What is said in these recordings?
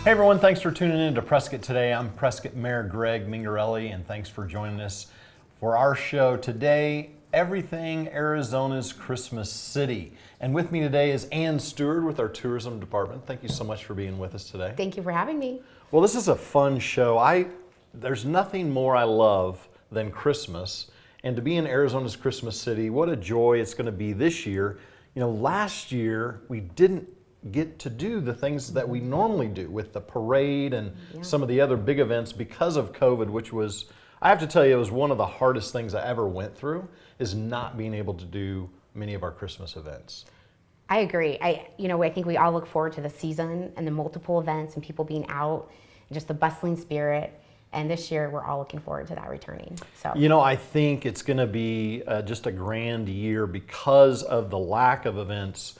Hey everyone, thanks for tuning in to Prescott today. I'm Prescott Mayor Greg Mingarelli, and thanks for joining us for our show today, Everything Arizona's Christmas City. And with me today is Ann Stewart with our tourism department. Thank you so much for being with us today. Thank you for having me. Well, this is a fun show. There's nothing more I love than Christmas, and to be in Arizona's Christmas City, what a joy it's going to be this year. You know, last year we didn't get to do the things that we normally do with the parade and some of the other big events because of COVID, which was, I have to tell you, it was one of the hardest things I ever went through, is not being able to do many of our Christmas events. I agree. I think we all look forward to the season and the multiple events and people being out and just the bustling spirit. And this year we're all looking forward to that returning. So, you know, I think it's going to be just a grand year because of the lack of events.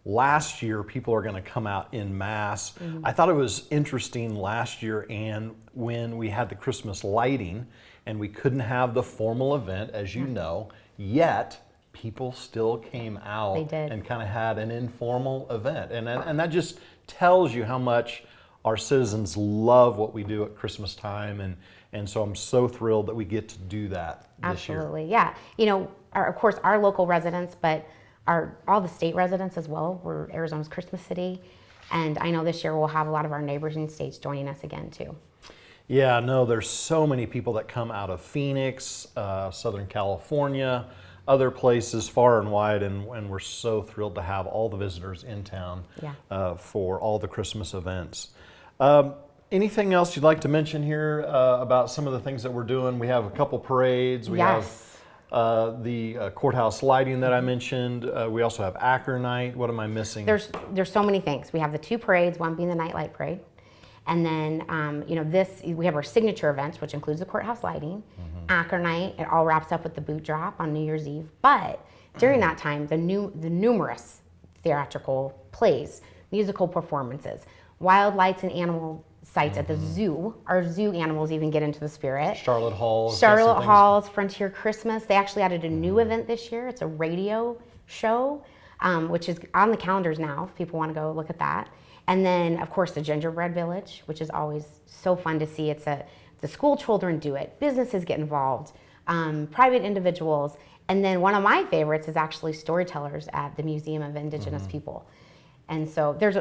Last year, people are going to come out in mass. I thought it was interesting last year, and when we had the Christmas lighting, and we couldn't have the formal event, as you know, yet people still came out and kind of had an informal event. And that just tells you how much our citizens love what we do at Christmas time. And so I'm so thrilled that we get to do that this year. Absolutely, yeah. You know, of course, our local residents, but all the state residents as well. We're Arizona's Christmas City. And I know this year we'll have a lot of our neighboring states joining us again too. Yeah, no, there's so many people that come out of Phoenix, Southern California, other places far and wide, and we're so thrilled to have all the visitors in town for all the Christmas events. Anything else you'd like to mention here about some of the things that we're doing? We have a couple parades. We have the courthouse lighting that I mentioned. We also have Cronite. What am I missing? There's so many things. We have the two parades, one being the nightlight parade. And then, we have our signature events, which includes the courthouse lighting, Cronite. It all wraps up with the boot drop on New Year's Eve. But during that time, the numerous theatrical plays, musical performances, wild lights and animal sites at the zoo. Our zoo animals even get into the spirit. Charlotte Hall's, Frontier Christmas. They actually added a new event this year. It's a radio show, which is on the calendars now if people want to go look at that. And then, of course, the Gingerbread Village, which is always so fun to see. The school children do it. Businesses get involved, private individuals. And then one of my favorites is actually storytellers at the Museum of Indigenous People. And so there's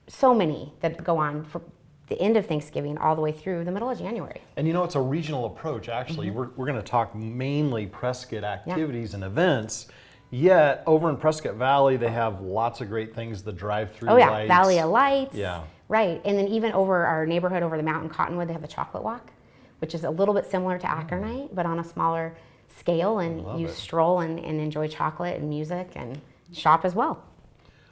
so many that go on for the end of Thanksgiving all the way through the middle of January. And you know, it's a regional approach, actually. We're going to talk mainly Prescott activities and events, yet over in Prescott Valley, they have lots of great things, the drive-through lights. Valley of Lights. Yeah. Right, and then even over our neighborhood, over the mountain, Cottonwood, they have a chocolate walk, which is a little bit similar to Cronite, but on a smaller scale, and you stroll and enjoy chocolate and music and shop as well.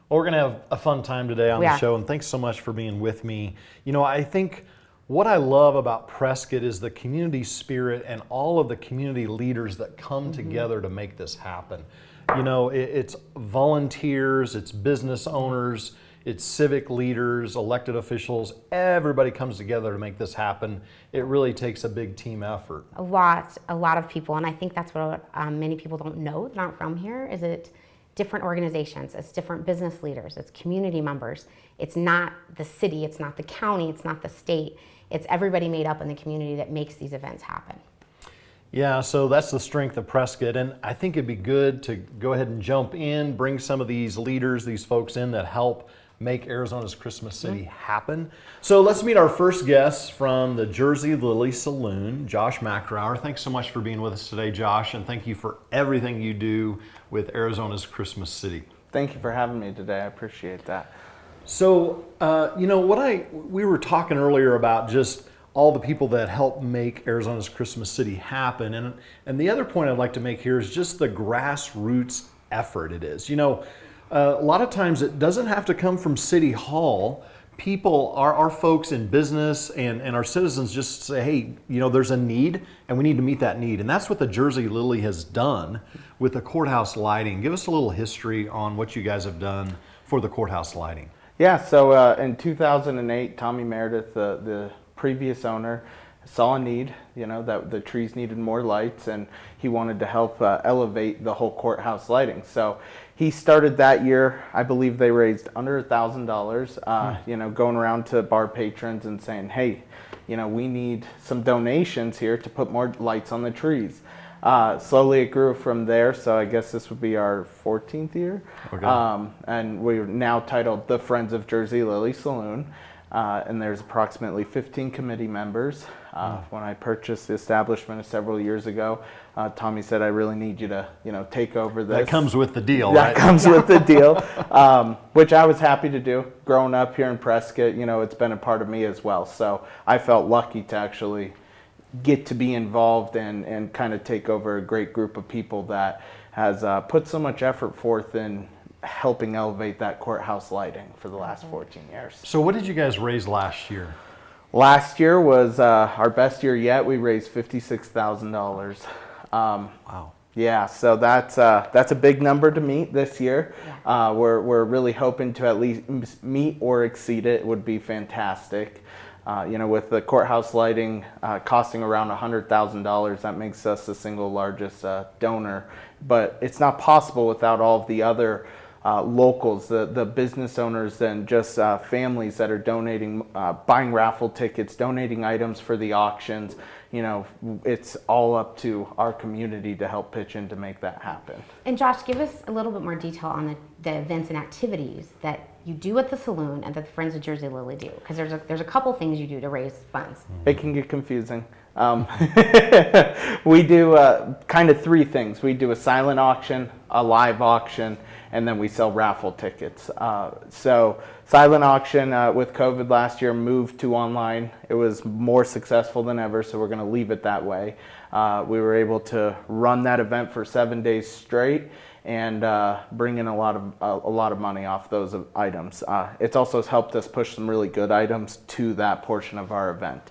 Well, we're going to have a fun time today on the show, and thanks so much for being with me. You know, I think what I love about Prescott is the community spirit and all of the community leaders that come together to make this happen. You know, it's volunteers, it's business owners, it's civic leaders, elected officials. Everybody comes together to make this happen. It really takes a big team effort. A lot of people, and I think that's what many people don't know that aren't from here, is it different organizations, it's different business leaders, it's community members. It's not the city, it's not the county, it's not the state. It's everybody made up in the community that makes these events happen. Yeah, so that's the strength of Prescott, and I think it'd be good to go ahead and jump in, bring some of these leaders, these folks in that help make Arizona's Christmas City happen. So let's meet our first guest from the Jersey Lilly Saloon, Josh McRauer. Thanks so much for being with us today, Josh, and thank you for everything you do with Arizona's Christmas City. Thank you for having me today. I appreciate that. So, you know, we were talking earlier about just all the people that help make Arizona's Christmas City happen. And the other point I'd like to make here is just the grassroots effort it is. You know, a lot of times it doesn't have to come from City Hall. People, our folks in business and our citizens just say, hey, you know, there's a need and we need to meet that need. And that's what the Jersey Lilly has done with the courthouse lighting. Give us a little history on what you guys have done for the courthouse lighting. Yeah, so in 2008, Tommy Meredith, the previous owner, saw a need, that the trees needed more lights, and he wanted to help elevate the whole courthouse lighting. So he started that year. I believe they raised under $1,000, going around to bar patrons and saying, hey, we need some donations here to put more lights on the trees. Slowly it grew from there, so I guess this would be our 14th year. Okay. And we're now titled the Friends of Jersey Lilly Saloon. And there's approximately 15 committee members. When I purchased the establishment several years ago, Tommy said, I really need you to, take over this. That comes with the deal, That right? comes with the deal, which I was happy to do. Growing up here in Prescott, it's been a part of me as well. So I felt lucky to actually get to be involved and kind of take over a great group of people that has put so much effort forth in helping elevate that courthouse lighting for the last 14 years. So what did you guys raise last year? Last year was our best year yet. We raised $56,000. Wow. Yeah, so that's a big number to meet this year. Yeah. We're really hoping to at least meet or exceed it. It would be fantastic. With the courthouse lighting costing around $100,000, that makes us the single largest donor. But it's not possible without all of the other locals, the business owners, and just families that are donating, buying raffle tickets, donating items for the auctions. It's all up to our community to help pitch in to make that happen. And Josh, give us a little bit more detail on the events and activities that you do at the Saloon and that the Friends of Jersey Lilly do, because there's a couple things you do to raise funds. It can get confusing. We do kind of three things. We do a silent auction, a live auction, and then we sell raffle tickets. So silent auction with COVID last year moved to online. It was more successful than ever, so we're going to leave it that way. We were able to run that event for 7 days straight and bring in a lot of money off those items. It's also helped us push some really good items to that portion of our event.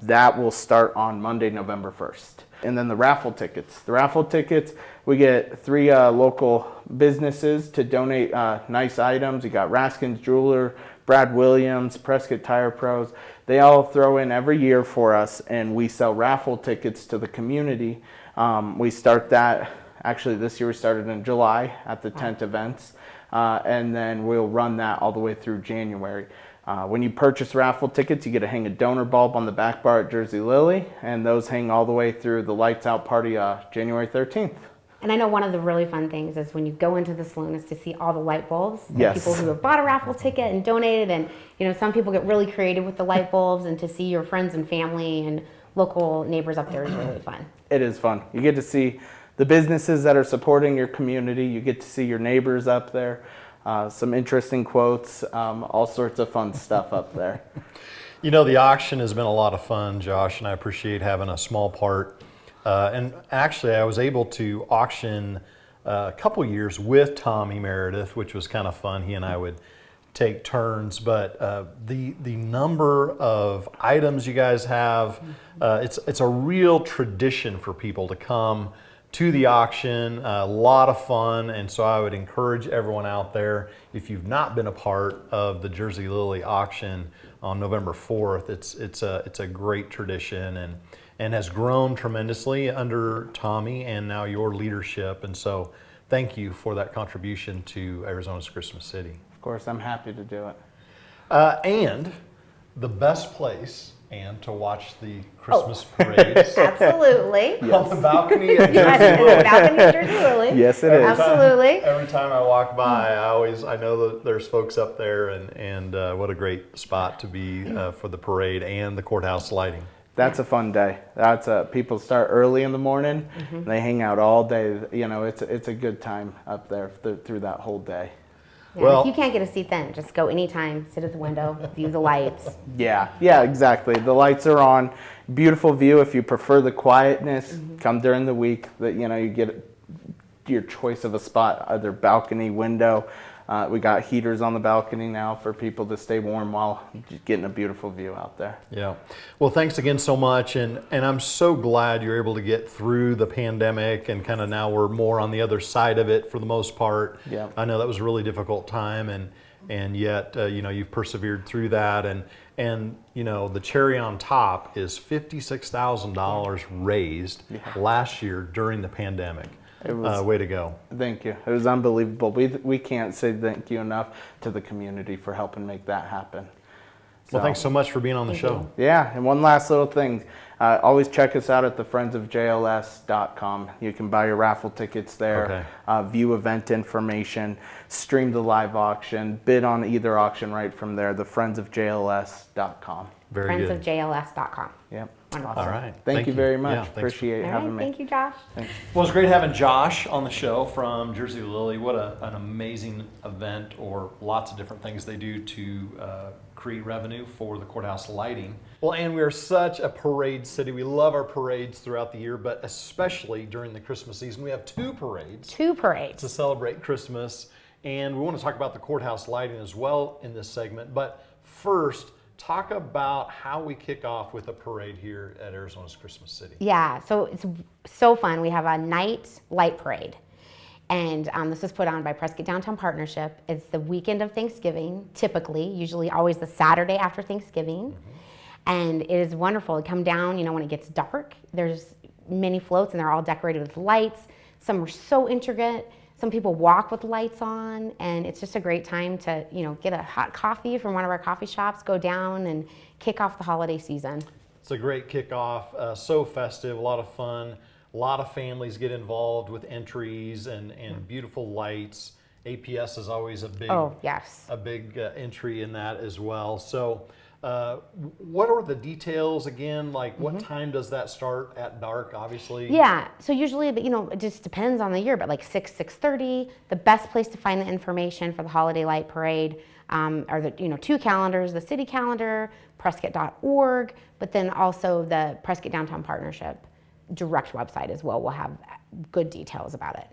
That will start on Monday, November 1st. And then the raffle tickets. The raffle tickets, we get 3 local businesses to donate nice items. You got Raskin's Jeweler, Brad Williams, Prescott Tire Pros. They all throw in every year for us, and we sell raffle tickets to the community. We start that, actually this year we started in July at the tent events, and then we'll run that all the way through January. When you purchase raffle tickets, you get to hang a donor bulb on the back bar at Jersey Lilly, and those hang all the way through the lights out party January 13th. And I know one of the really fun things is when you go into the saloon is to see all the light bulbs. Yes. People who have bought a raffle ticket and donated, and some people get really creative with the light bulbs, and to see your friends and family and local neighbors up there is really fun. It is fun. You get to see the businesses that are supporting your community. You get to see your neighbors up there. Some interesting quotes, all sorts of fun stuff up there. The auction has been a lot of fun, Josh, and I appreciate having a small part. And actually, I was able to auction a couple years with Tommy Meredith, which was kind of fun. He and I would take turns, but the number of items you guys have, it's a real tradition for people to come to the auction, a lot of fun, and so I would encourage everyone out there, if you've not been a part of the Jersey Lilly auction on November 4th, it's a great tradition and has grown tremendously under Tommy and now your leadership, and so thank you for that contribution to Arizona's Christmas City. Of course, I'm happy to do it. And the best place to watch the Christmas parades. Absolutely. On the balcony at Yes, Jersey Lilly. the balcony of Jersey Lilly. Yes, it is. Absolutely. Every time I walk by, I know that there's folks up there, and what a great spot to be for the parade and the courthouse lighting. That's a fun day. People start early in the morning. Mm-hmm. They hang out all day. It's a good time up there through that whole day. Yeah, Well, if you can't get a seat then, just go anytime, sit at the window, view the lights. Yeah, exactly. The lights are on. Beautiful view. If you prefer the quietness, come during the week. You get your choice of a spot, either balcony, window. We got heaters on the balcony now for people to stay warm while getting a beautiful view out there. Yeah. Well, thanks again so much, and I'm so glad you're able to get through the pandemic, and kind of now we're more on the other side of it for the most part. Yeah. I know that was a really difficult time, and yet you've persevered through that, and the cherry on top is $56,000 raised last year during the pandemic. It was way to go. Thank you. It was unbelievable. We can't say thank you enough to the community for helping make that happen. Well, thanks so much for being on the show. Yeah, and one last little thing. Always check us out at thefriendsofjls.com. You can buy your raffle tickets there, view event information, stream the live auction, bid on either auction right from there, thefriendsofjls.com. Very good. Friendsofjls.com. Yep. Wonderful. All right. Thank you very much. Yeah, Appreciate having me. Thank you, Josh. Thanks. Well, it's great having Josh on the show from Jersey Lilly. What an amazing event, or lots of different things they do to create revenue for the courthouse lighting. Well, and we are such a parade city. We love our parades throughout the year, but especially during the Christmas season. We have two parades to celebrate Christmas, and we want to talk about the courthouse lighting as well in this segment. But first, talk about how we kick off with a parade here at Arizona's Christmas City. Yeah, so it's so fun. We have a night light parade. And this was put on by Prescott Downtown Partnership. It's the weekend of Thanksgiving, typically, usually always the Saturday after Thanksgiving. And it is wonderful. Come down, when it gets dark. There's many floats, and they're all decorated with lights. Some are so intricate. Some people walk with lights on, and it's just a great time to, get a hot coffee from one of our coffee shops, go down and kick off the holiday season. It's a great kickoff, so festive, a lot of fun. A lot of families get involved with entries and beautiful lights. APS is always a big, entry in that as well. So what are the details again? Like what time does that start at dark, obviously? Yeah, so usually, it just depends on the year, but like 6:30, the best place to find the information for the Holiday Light Parade are the, two calendars, the city calendar, prescott.org, but then also the Prescott Downtown Partnership direct website as well. We'll have good details about it.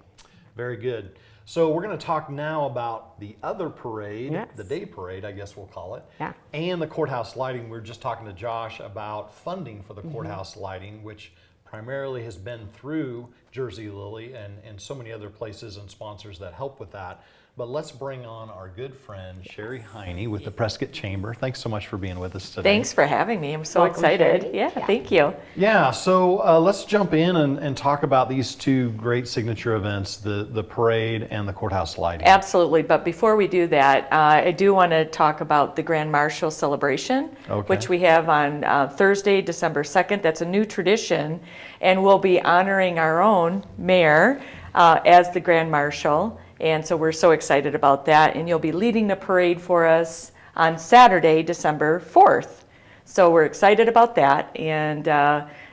Very good. So we're going to talk now about the other parade, the day parade, I guess we'll call it, and the courthouse lighting. We were just talking to Josh about funding for the courthouse lighting, which primarily has been through Jersey Lilly and so many other places and sponsors that help with that. But let's bring on our good friend, Sherry Heine with the Prescott Chamber. Thanks so much for being with us today. Thanks for having me. I'm so excited. Yeah, thank you. Yeah, so let's jump in and talk about these two great signature events, the parade and the courthouse lighting. Absolutely, but before we do that, I do want to talk about the Grand Marshal celebration, which we have on Thursday, December 2nd. That's a new tradition, and we'll be honoring our own mayor as the Grand Marshal. And so we're so excited about that. And you'll be leading the parade for us on Saturday, December 4th. So we're excited about that. And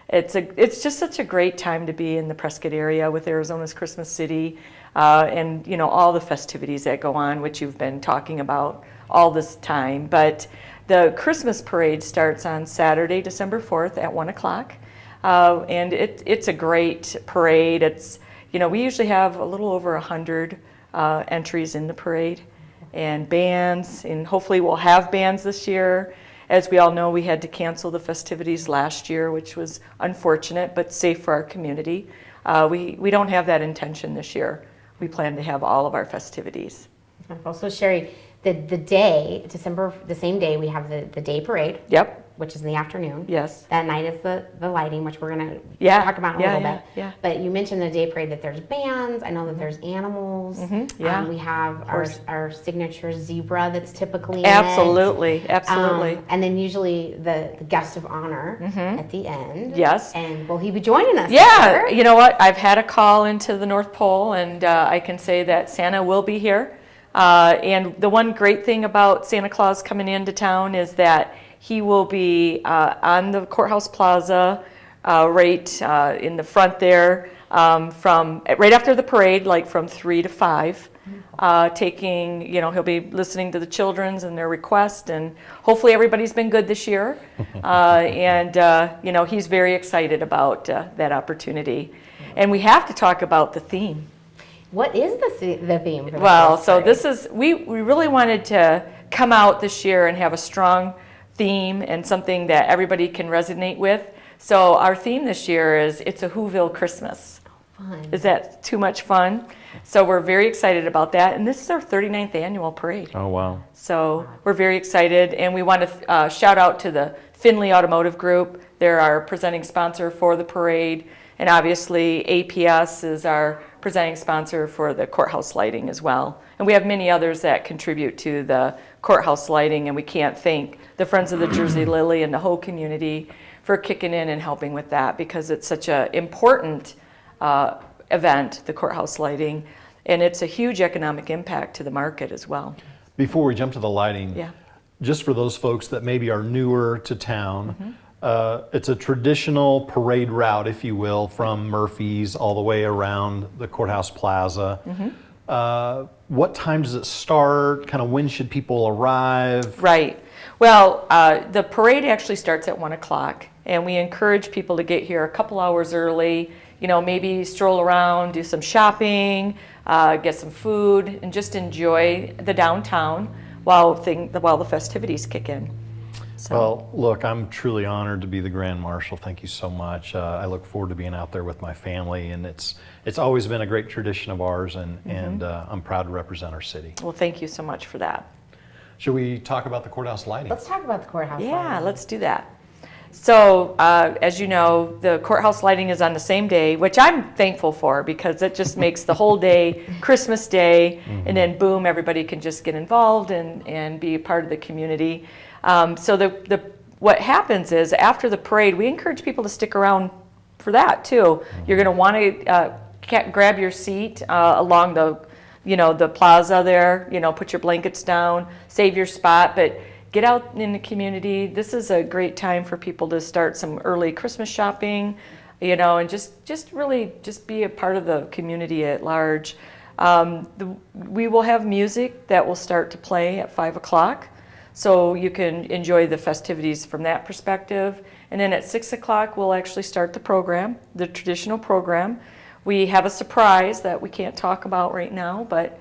it's just such a great time to be in the Prescott area with Arizona's Christmas City and, all the festivities that go on, which you've been talking about all this time. But the Christmas parade starts on Saturday, December 4th at 1 o'clock. And it's a great parade. It's, we usually have a little over 100 entries in the parade, and bands, and hopefully we'll have bands this year. As we all know, we had to cancel the festivities last year, which was unfortunate but safe for our community. We don't have that intention this year. We plan to have all of our festivities. Wonderful. So Sherry, the day, December, the same day, we have the day parade. Yep. Which is in the afternoon. Yes. That night is the lighting, which we're going to talk about in a little bit. Yeah. But you mentioned the day parade that there's bands. I know that there's animals. We have our signature zebra that's typically Absolutely. And then usually the guest of honor at the end. Yes. And will he be joining us? Yeah. You know what? I've had a call into the North Pole, and I can say that Santa will be here. And the one great thing about Santa Claus coming into town is that he will be on the courthouse plaza, right in the front there, from right after the parade, like from 3 to 5, taking, he'll be listening to the children's and their requests, and hopefully everybody's been good this year. And he's very excited about that opportunity. And we have to talk about the theme. What is the theme for the Well, so this is, we really wanted to come out this year and have a strong theme and something that everybody can resonate with. So our theme this year is It's a Whoville Christmas. fun. Is that too much fun? So we're very excited about that. And this is our 39th annual parade. Oh, wow. So we're very excited, and we want to shout out to the Finley Automotive Group. They're our presenting sponsor for the parade, and obviously APS is our presenting sponsor for the courthouse lighting as well. And we have many others that contribute to the courthouse lighting, and we can't thank the Friends of the Jersey Lilly and the whole community for kicking in and helping with that, because it's such an important event, the courthouse lighting, and it's a huge economic impact to the market as well. Before we jump to the lighting, Yeah. just for those folks that maybe are newer to town, Mm-hmm. it's a traditional parade route, if you will, from Murphy's all the way around the courthouse plaza. What time does it start? Kind of when should people arrive? Right. Well, the parade actually starts at 1 o'clock, and we encourage people to get here a couple hours early, maybe stroll around, do some shopping, get some food, and just enjoy the downtown while the festivities kick in. So. Well, look, I'm truly honored to be the Grand Marshal. Thank you so much. I look forward to being out there with my family, and it's always been a great tradition of ours, and I'm proud to represent our city. Well, thank you so much for that. Should we talk about the courthouse lighting? Let's talk about the courthouse. Yeah, lighting. let's do that. So, as you know, the courthouse lighting is on the same day, which I'm thankful for, because it just makes the whole day Christmas Day, and then boom, everybody can just get involved and be a part of the community. So what happens is, after the parade, we encourage people to stick around for that too. You're going to want to grab your seat along the plaza there. Put your blankets down, save your spot, but get out in the community. This is a great time for people to start some early Christmas shopping, and just really be a part of the community at large. We will have music that will start to play at 5 o'clock. So you can enjoy the festivities from that perspective. And then at 6 o'clock, we'll actually start the program, the traditional program. We have a surprise that we can't talk about right now, but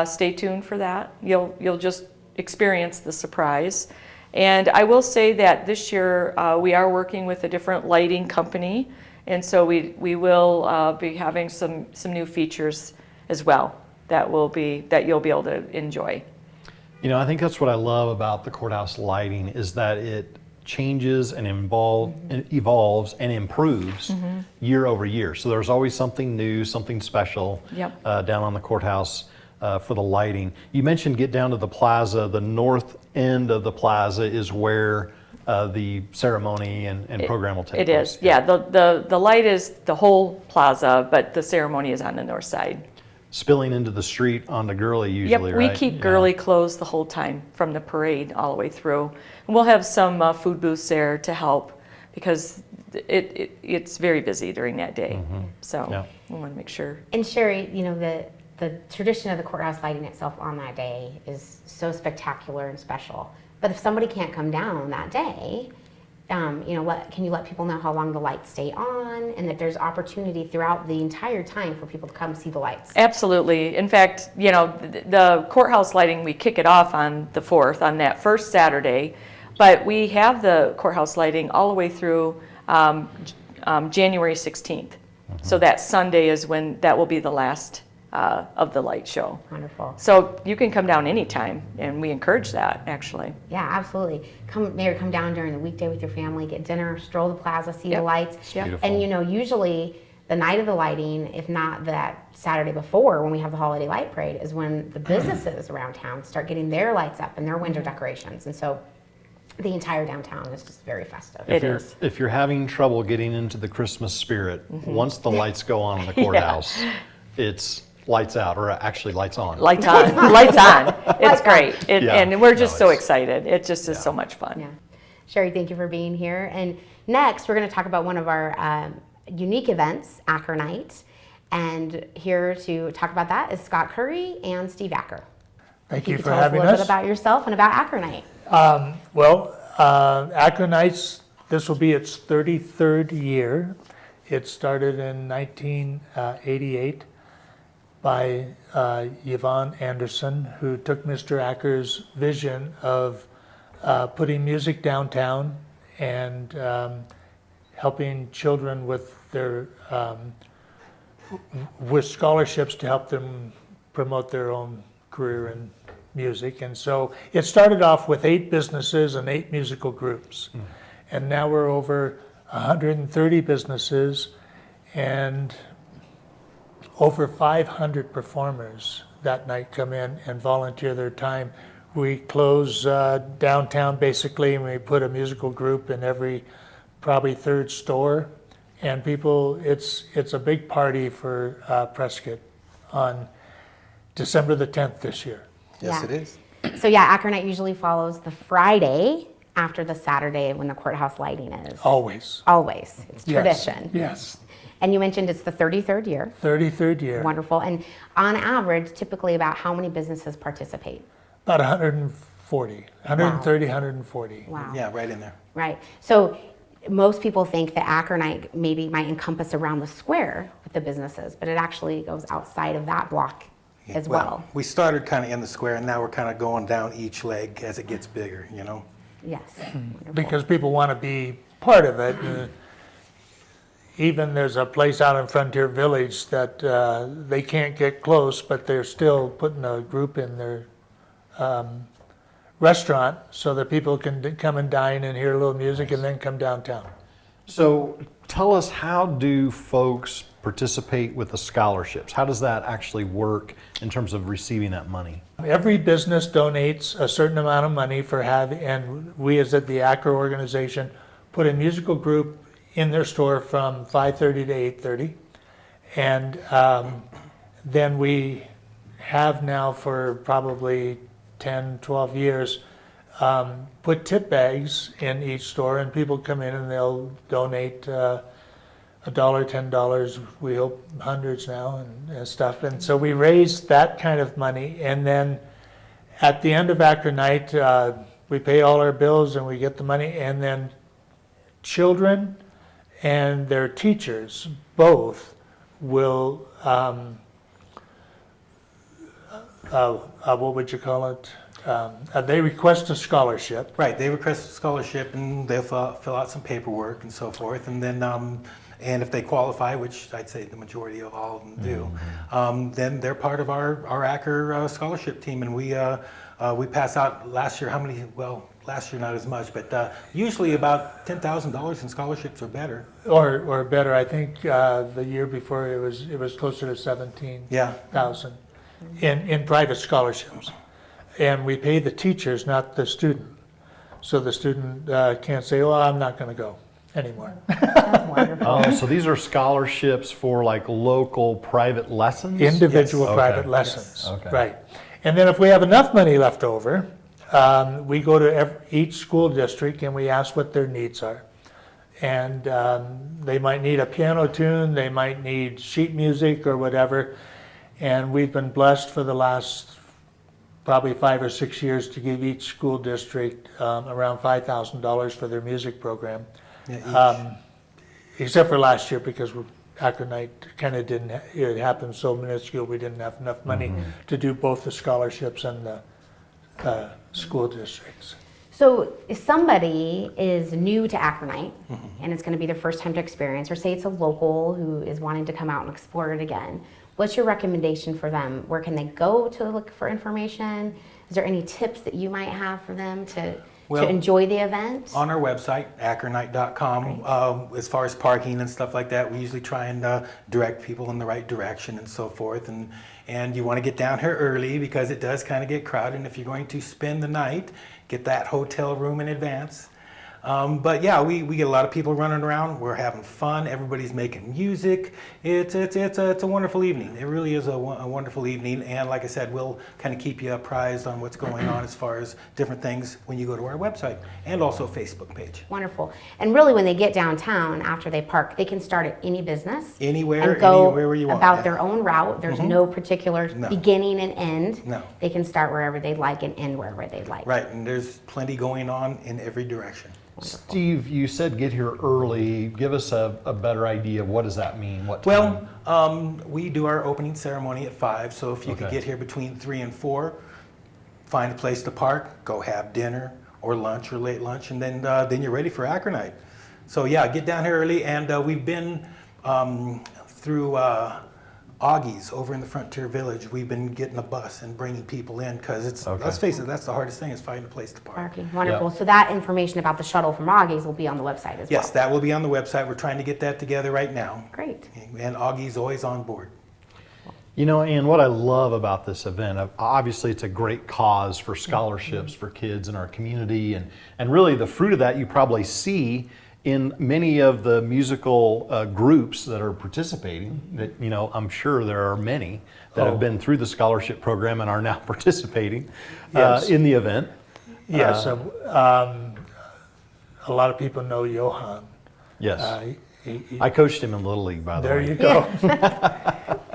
stay tuned for that. You'll just experience the surprise. And I will say that this year we are working with a different lighting company, and so we will be having some new features as well that you'll be able to enjoy. I think that's what I love about the courthouse lighting, is that it changes and evolves and improves year over year. So there's always something new, something special down on the courthouse for the lighting. You mentioned get down to the plaza. The north end of the plaza is where the ceremony and program will take place. It is, yeah. The light is the whole plaza, but the ceremony is on the north side. Spilling into the street onto Gurley usually, right? We keep Gurley closed the whole time from the parade all the way through. And we'll have some food booths there to help, because it's very busy during that day. So we want to make sure. And Sherry, the tradition of the courthouse lighting itself on that day is so spectacular and special. But if somebody can't come down that day, can you let people know how long the lights stay on, and that there's opportunity throughout the entire time for people to come see the lights? Absolutely. In fact, the courthouse lighting, we kick it off on the 4th, on that first Saturday, but we have the courthouse lighting all the way through January 16th. So that Sunday is when that will be the last of the light show. Wonderful. So you can come down anytime, and we encourage that, actually. Yeah, absolutely. Come down during the weekday with your family, get dinner, stroll the plaza, see the lights. Yep. And usually the night of the lighting, if not that Saturday before when we have the holiday light parade, is when the businesses around town start getting their lights up and their window decorations. And so the entire downtown is just very festive. If you're having trouble getting into the Christmas spirit, once the lights go on in the courthouse, it's lights out, or actually lights on. Lights on. Lights on. It's great. Yeah. And we're just so excited. It just is so much fun. Yeah. Sherry, thank you for being here. And next, we're going to talk about one of our unique events, Cronite. And here to talk about that is Scott Curry and Steve Acker. Thank you for Tell us a having little bit us. about yourself and about Cronite. Cronite's, this will be its 33rd year. It started in 1988 by Yvonne Anderson, who took Mr. Acker's vision of putting music downtown and helping children with their with scholarships to help them promote their own career in music. And so it started off with 8 businesses and 8 musical groups. And now we're over 130 businesses and over 500 performers that night come in and volunteer their time. We close downtown basically, and we put a musical group in every probably 3rd store. And people, it's a big party for Prescott on December the 10th this year. Yes, Yeah. it is. So yeah, Acronite usually follows the Friday after the Saturday when the courthouse lighting is. Always. Always. It's Yes. tradition. Yes. And you mentioned it's the 33rd year. 33rd year. Wonderful. And on average, typically about how many businesses participate? About 140, 130, 140. Wow. Yeah, right in there. Right. So most people think that Acronite maybe might encompass around the square with the businesses, but it actually goes outside of that block as well. We started kind of in the square, and now we're kind of going down each leg as it gets bigger, you know? Yes. Wonderful. Because people want to be part of it. Even there's a place out in Frontier Village that they can't get close, but they're still putting a group in their restaurant so that people can come and dine and hear a little music and then come downtown. So tell us, how do folks participate with the scholarships? How does that actually work in terms of receiving that money? Every business donates a certain amount of money for and we as at the ACRA organization put a musical group in their store from 5:30 to 8:30. And then we have now for probably 10, 12 years, put tip bags in each store, and people come in and they'll donate $1, $10, we hope hundreds now and stuff. And so we raise that kind of money, and then at the end of Acronite, we pay all our bills and we get the money, and then children and their teachers both will what would you call it? They request a scholarship. Right, they request a scholarship, and they'll fill out some paperwork and so forth, and then and if they qualify, which I'd say the majority of all of them do, then they're part of our ACRA scholarship team, and we pass out last year, how many, well, last year not as much, but usually about $10,000 in scholarships or better. Or better, I think the year before it was closer to 17,000 in private scholarships. And we pay the teachers, not the student. So the student can't say, "Oh, I'm not going to go anymore." That's wonderful. Oh, so these are scholarships for like local private lessons? Individual Yes. private Okay. lessons. Yes. Okay. Right. And then if we have enough money left over, we go to each school district and we ask what their needs are. And they might need a piano tune, they might need sheet music or whatever. And we've been blessed for the last probably 5 or 6 years to give each school district around $5,000 for their music program. Yeah, Except for last year, because Acronite kind of didn't, it happened so minuscule, we didn't have enough money to do both the scholarships and the school districts. So if somebody is new to Acronite and it's going to be their first time to experience, or say it's a local who is wanting to come out and explore it again, what's your recommendation for them? Where can they go to look for information? Is there any tips that you might have for them to enjoy the event? On our website, acronite.com, as far as parking and stuff like that, we usually try and direct people in the right direction and so forth. And you want to get down here early because it does kind of get crowded. And if you're going to spend the night, get that hotel room in advance. But yeah, we get a lot of people running around. We're having fun. Everybody's making music. It's a wonderful evening. It really is a wonderful evening. And like I said, we'll kind of keep you apprised on what's going on as far as different things when you go to our website and also Facebook page. Wonderful. And really, when they get downtown after they park, they can start at any business. Anywhere, and go anywhere you want. about their own route. There's no particular beginning and end. No. They can start wherever they'd like and end wherever they'd like. Right, and there's plenty going on in every direction. Steve, you said get here early. Give us a better idea. What does that mean? What time? Well, we do our opening ceremony at 5, so if you could Okay. get here between 3 and 4, find a place to park, go have dinner or lunch or late lunch, and then you're ready for Acronite. So yeah, get down here early, and we've been through Augie's over in the Frontier Village, we've been getting a bus and bringing people in because it's, let's face it, that's the hardest thing is finding a place to park. Parking, wonderful. So that information about the shuttle from Augie's will be on the website as well. Yes, that will be on the website. We're trying to get that together right now. Great. And Augie's always on board. You know, and what I love about this event, obviously it's a great cause for scholarships for kids in our community, and really the fruit of that you probably see in many of the musical groups that are participating. That, you know, I'm sure there are many that have been through the scholarship program and are now participating in the event. Yes, a lot of people know Johan. Yes. I coached him in Little League, by the way. There you go.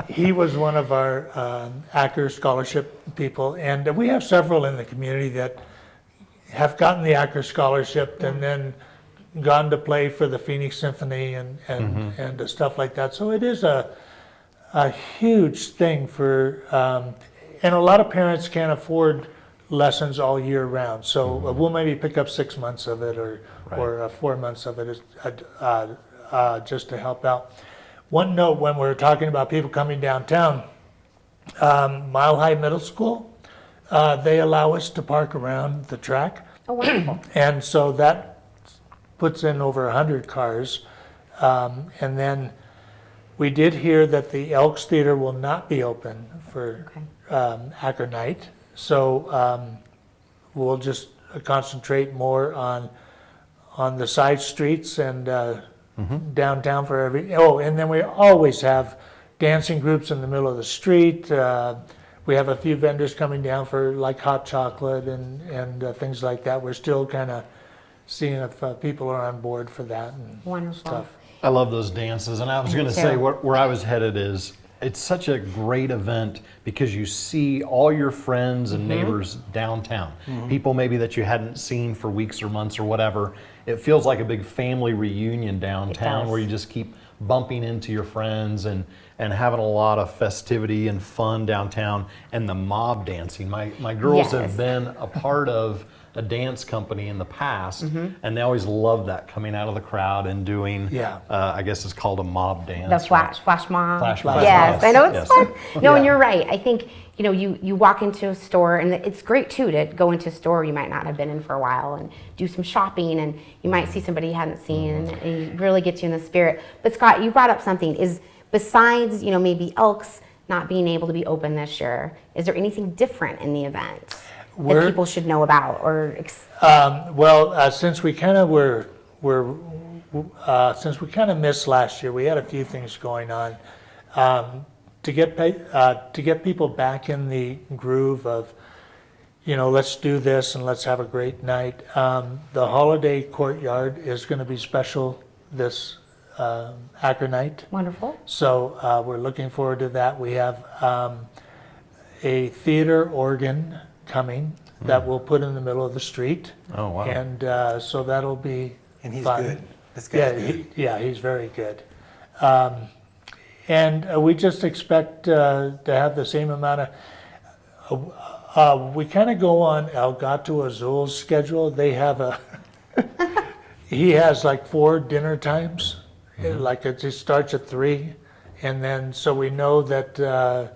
He was one of our Acker scholarship people, and we have several in the community that have gotten the Acker scholarship and then gone to play for the Phoenix Symphony and stuff like that. So it is a huge thing for, and a lot of parents can't afford lessons all year round. So we'll maybe pick up 6 months of it or 4 months of it just to help out. One note when we're talking about people coming downtown, Mile High Middle School, they allow us to park around the track. Oh, wonderful. And so that puts in over 100 cars. And then we did hear that the Elks Theater will not be open for Acker Night. So we'll just concentrate more on the side streets and downtown for and then we always have dancing groups in the middle of the street. We have a few vendors coming down for like hot chocolate and things like that. We're still kind of seeing if people are on board for that and Wonderful. stuff. I love those dances, and I was going to say where I was headed is it's such a great event because you see all your friends and neighbors downtown. People maybe that you hadn't seen for weeks or months or whatever. It feels like a big family reunion downtown where you just keep bumping into your friends and having a lot of festivity and fun downtown, and the mob dancing. My girls have been a part of a dance company in the past, and they always love that, coming out of the crowd and doing, I guess it's called a mob dance. The flash mob. Flash mob. Yes, I know it's fun. No, and Yeah. you're right. I think, you know, you walk into a store, and it's great too to go into a store you might not have been in for a while and do some shopping, and you might see somebody you hadn't seen, and it really gets you in the spirit. But Scott, you brought up something, is besides, you know, maybe Elks not being able to be open this year, is there anything different in the event that people should know about? Or Since we kind of missed last year, we had a few things going on to get people back in the groove of, you know, let's do this and let's have a great night. The holiday courtyard is going to be special this Acker night. wonderful. So we're looking forward to that. We have a theater organ coming that we'll put in the middle of the street. Oh, wow. And so that'll be And he's fun. good. This guy's good. He's very good. And we just expect to have the same amount of, we kind of go on El Gato Azul's schedule. They have he has like 4 dinner times. Like it just starts at 3. And then, so we know that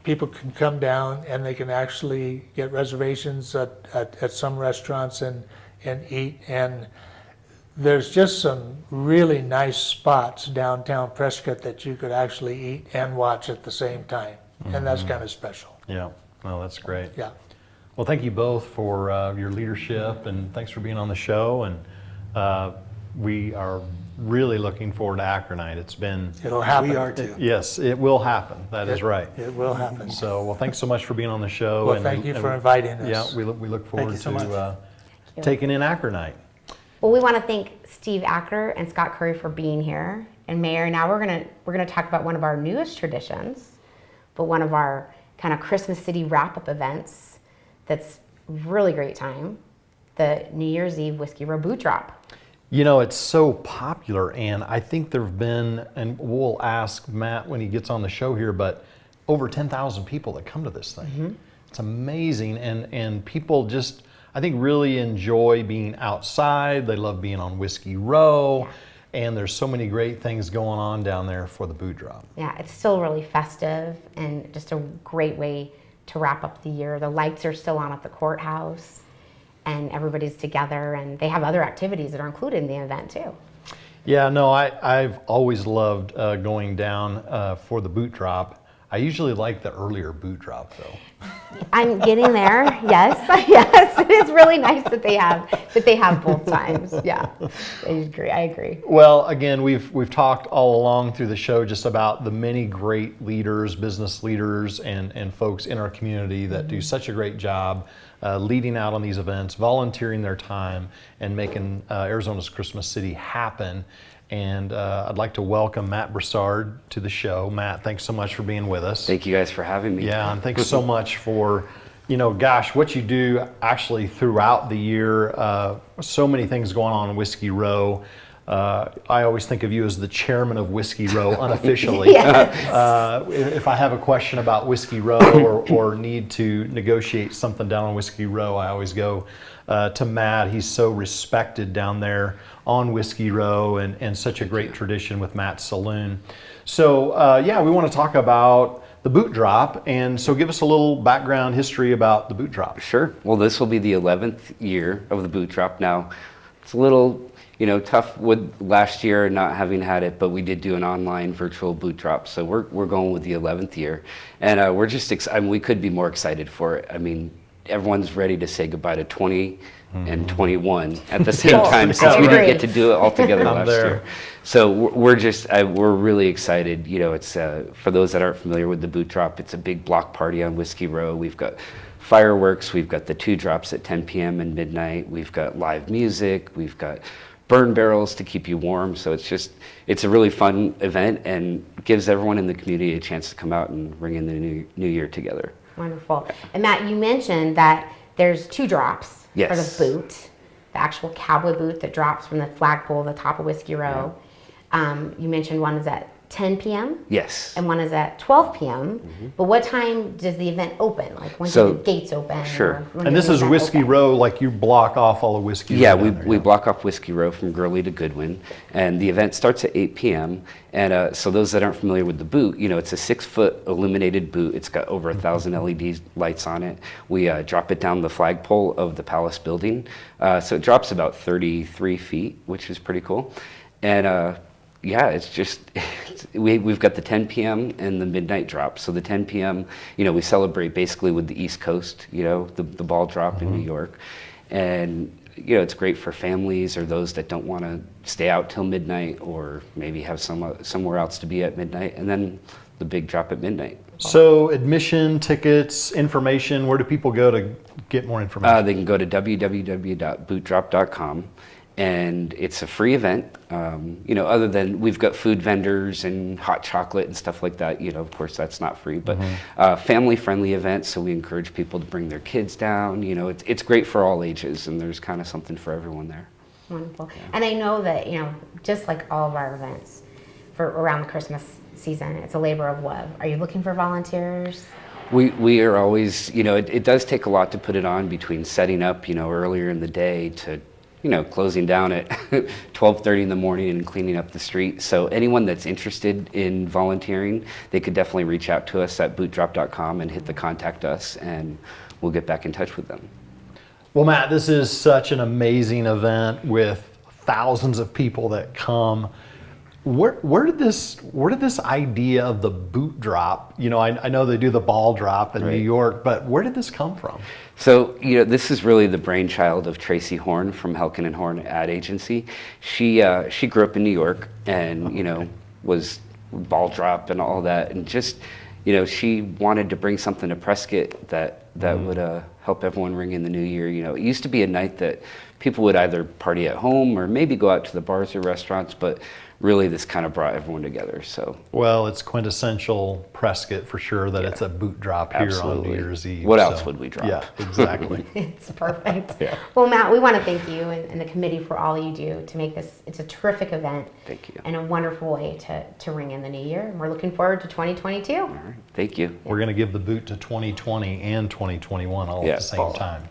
people can come down and they can actually get reservations at some restaurants and eat. And there's just some really nice spots downtown Prescott that you could actually eat and watch at the same time. And that's kind of special. Yeah, well, that's great. Yeah. Well, thank you both for your leadership, and thanks for being on the show. And we are really looking forward to Acker Night. It's been, It'll happen. We are too. yes, it will happen. That is right. It will happen. So, well, thanks so much for being on the show. Well, thank you for inviting us. Yeah, we look forward you so to much. taking in Acker Night. Well, we want to thank Steve Acker and Scott Curry for being here. And Mayor, now we're gonna talk about one of our newest traditions, but one of our kind of Christmas City wrap-up events that's really great time, the New Year's Eve Whiskey Row Boot Drop. You know, it's so popular, and I think there have been, and we'll ask Matt when he gets on the show here, but over 10,000 people that come to this thing. It's amazing, and people just, I think, really enjoy being outside. They love being on Whiskey Row, and there's so many great things going on down there for the boot drop. Yeah, it's still really festive and just a great way to wrap up the year. The lights are still on at the courthouse, and everybody's together, and they have other activities that are included in the event too. Yeah, no, I've always loved going down for the boot drop. I usually like the earlier boot drop though. I'm getting there. Yes, yes. It is really nice that they have both times. Yeah, I agree. Well, again, we've talked all along through the show just about the many great leaders, business leaders, and folks in our community that do such a great job leading out on these events, volunteering their time, and making Arizona's Christmas City happen. And I'd like to welcome Matt Broussard to the show. Matt, thanks so much for being with us. Thank you guys for having me. Yeah, and thanks so much for, gosh, what you do actually throughout the year. So many things going on in Whiskey Row. I always think of you as the chairman of Whiskey Row unofficially. Yes. If I have a question about Whiskey Row or need to negotiate something down on Whiskey Row, I always go to Matt. He's so respected down there on Whiskey Row, and such a great tradition with Matt's Saloon. So we want to talk about the boot drop, and so give us a little background history about the boot drop. Sure. Well, this will be the 11th year of the boot drop now. It's a little tough with last year not having had it, but we did do an online virtual boot drop, so we're going with the 11th year, and we're just we could be more excited for it. I mean, everyone's ready to say goodbye to 20 and 21 at the same time, since we didn't get to do it all together last year. So we're really excited. It's for those that aren't familiar with the boot drop, it's a big block party on Whiskey Row. We've got fireworks, we've got the 2 drops at 10 p.m. and midnight, we've got live music, we've got burn barrels to keep you warm. So it's a really fun event and gives everyone in the community a chance to come out and ring in the new year together. Wonderful. And Matt, you mentioned that there's 2 drops for the boot, the actual cowboy boot that drops from the flagpole at the top of Whiskey Row. Yeah. You mentioned one is at 10 p.m. Yes. And one is at 12 p.m. But what time does the event open? Like when do the gates open? Sure. And this is Whiskey Row, like you block off all of Whiskey Row. Yeah, we block off Whiskey Row from Gurley to Goodwin, and the event starts at 8 p.m. And so those that aren't familiar with the boot, it's a 6-foot illuminated boot. It's got over 1,000 LED lights on it. We drop it down the flagpole of the Palace building. So it drops about 33 feet, which is pretty cool. And we've got the 10 p.m. and the midnight drop. So the 10 p.m., we celebrate basically with the East Coast, the ball drop in New York. And, it's great for families or those that don't want to stay out till midnight or maybe have somewhere else to be at midnight. And then the big drop at midnight. So admission, tickets, information, where do people go to get more information? They can go to www.bootdrop.com. And it's a free event, other than we've got food vendors and hot chocolate and stuff like that. Of course, that's not free, but family-friendly event. So we encourage people to bring their kids down. It's great for all ages, and there's kind of something for everyone there. Wonderful. Yeah. And I know that, just like all of our events for around the Christmas season, it's a labor of love. Are you looking for volunteers? We are always, it does take a lot to put it on, between setting up, earlier in the day to closing down at 12:30 in the morning and cleaning up the street. So anyone that's interested in volunteering, they could definitely reach out to us at bootdrop.com and hit the contact us, and we'll get back in touch with them. Well, Matt, this is such an amazing event with thousands of people that come. Where did this idea of the boot drop? I know they do the ball drop in New York, but where did this come from? So, this is really the brainchild of Tracy Horn from Helkin and Horn Ad Agency. She grew up in New York and, was ball drop and all that. And just, she wanted to bring something to Prescott that would help everyone ring in the new year. It used to be a night that people would either party at home or maybe go out to the bars or restaurants, but really this kind of brought everyone together. So well, it's quintessential Prescott for sure that it's a boot drop here on New Year's Eve. What else would we drop? Yeah, exactly. It's perfect. Well, Matt, we want to thank you and the committee for all you do to make this. It's a terrific event. Thank you. And a wonderful way to ring in the new year. And we're looking forward to 2022. All right. Thank you. We're going to give the boot to 2020 and 2021 all Yeah, at the same both. time.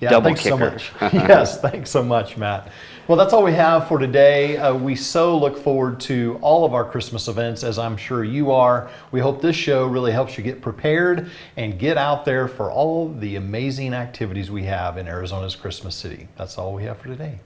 Yeah. Double thanks so kicker. much. Yes, thanks so much, Matt. Well, that's all we have for today. We so look forward to all of our Christmas events, as I'm sure you are. We hope this show really helps you get prepared and get out there for all the amazing activities we have in Arizona's Christmas City. That's all we have for today.